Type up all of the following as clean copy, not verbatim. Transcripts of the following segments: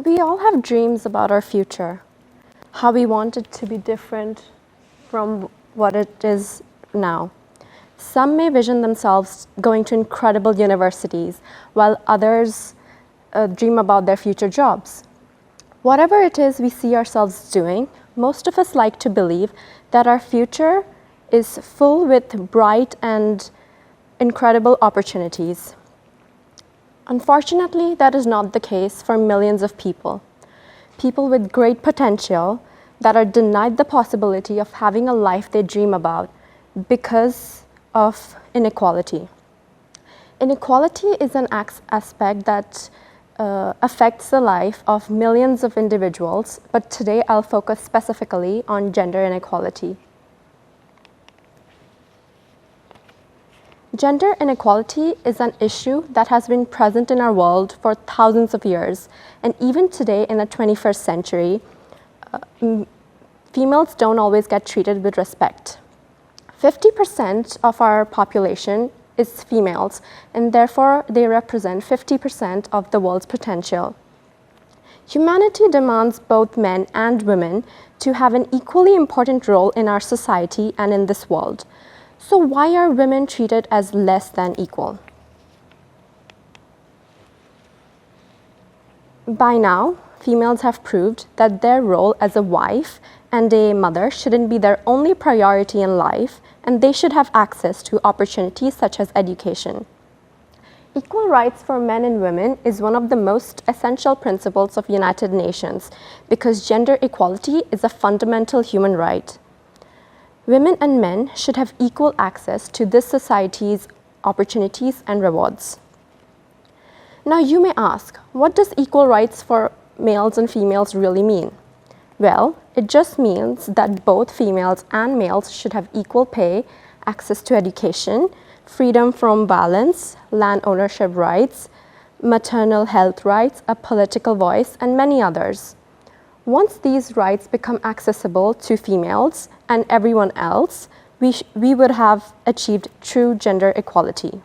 We all have dreams about our future, how we want it to be different from what it is now. Some may vision themselves going to incredible universities, while others dream about their future jobs. Whatever it is we see ourselves doing, most of us like to believe that our future is full with bright and incredible opportunities. Unfortunately, that is not the case for millions of people. People with great potential that are denied the possibility of having a life they dream about because of inequality. Inequality is an aspect that affects the life of millions of individuals, but today I'll focus specifically on gender inequality. Gender inequality is an issue that has been present in our world for thousands of years, and even today in the 21st century, females don't always get treated with respect. 50% of our population is females, and therefore they represent 50% of the world's potential. Humanity demands both men and women to have an equally important role in our society and in this world. So why are women treated as less than equal? By now, females have proved that their role as a wife and a mother shouldn't be their only priority in life, and they should have access to opportunities such as education. Equal rights for men and women is one of the most essential principles of United Nations because gender equality is a fundamental human right. Women and men should have equal access to this society's opportunities and rewards. Now you may ask, what does equal rights for males and females really mean? Well, it just means that both females and males should have equal pay, access to education, freedom from violence, land ownership rights, maternal health rights, a political voice, and many others. Once these rights become accessible to females and everyone else, we would have achieved true gender equality.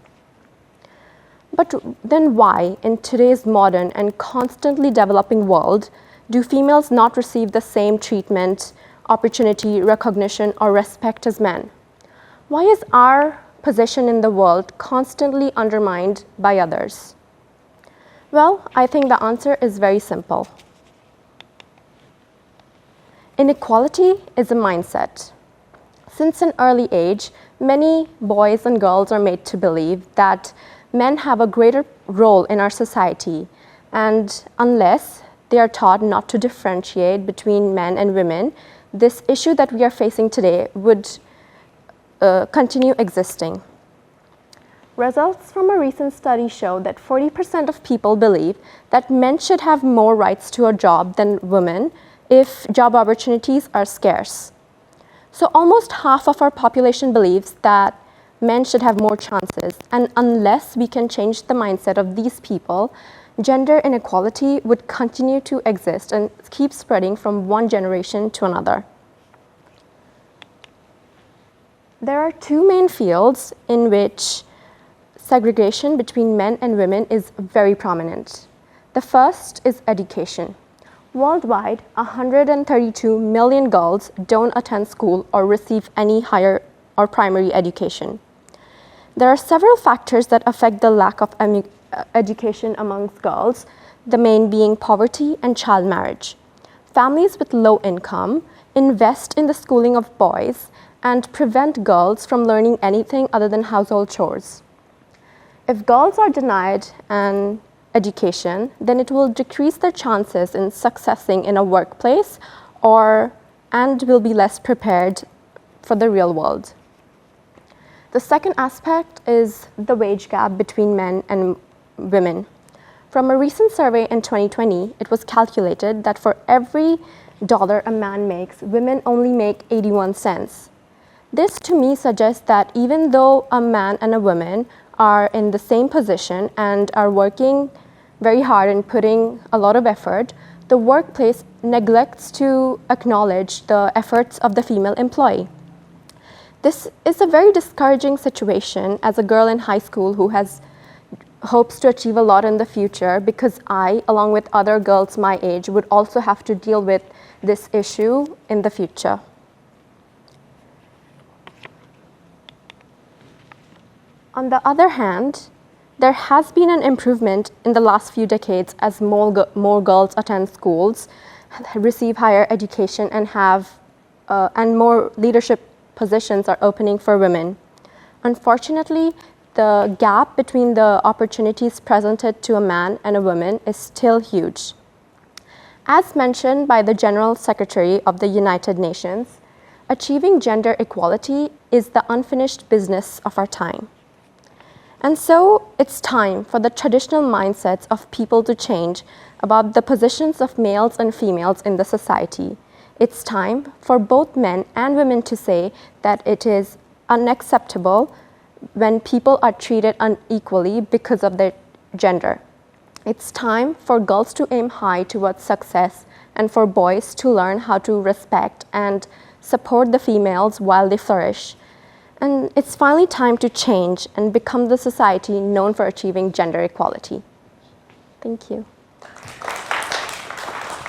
But then why, in today's modern and constantly developing world, do females not receive the same treatment, opportunity, recognition, or respect as men? Why is our position in the world constantly undermined by others? Well, I think the answer is very simple. Inequality is a mindset. Since an early age, many boys and girls are made to believe that men have a greater role in our society, and unless they are taught not to differentiate between men and women, this issue that we are facing today would continue existing. Results from a recent study show that 40% of people believe that men should have more rights to a job than women if job opportunities are scarce. So almost half of our population believes that men should have more chances, and unless we can change the mindset of these people, gender inequality would continue to exist and keep spreading from one generation to another. There are two main fields in which segregation between men and women is very prominent. The first is education. Worldwide, 132 million girls don't attend school or receive any higher or primary education. There are several factors that affect the lack of education amongst girls, the main being poverty and child marriage. Families with low income invest in the schooling of boys and prevent girls from learning anything other than household chores. If girls are denied an education, then it will decrease their chances in successing in a workplace and will be less prepared for the real world. The second aspect is the wage gap between men and women. From a recent survey in 2020, it was calculated that for every dollar a man makes, women only make 81 cents. This to me suggests that even though a man and a woman are in the same position and are working very hard and putting a lot of effort, the workplace neglects to acknowledge the efforts of the female employee. This is a very discouraging situation as a girl in high school hopes to achieve a lot in the future because I, along with other girls my age, would also have to deal with this issue in the future. On the other hand, there has been an improvement in the last few decades as more girls attend schools, receive higher education, and more leadership positions are opening for women. Unfortunately, the gap between the opportunities presented to a man and a woman is still huge. As mentioned by the General Secretary of the United Nations, achieving gender equality is the unfinished business of our time. And so it's time for the traditional mindsets of people to change about the positions of males and females in the society. It's time for both men and women to say that it is unacceptable when people are treated unequally because of their gender. It's time for girls to aim high towards success and for boys to learn how to respect and support the females while they flourish. And it's finally time to change and become the society known for achieving gender equality. Thank you.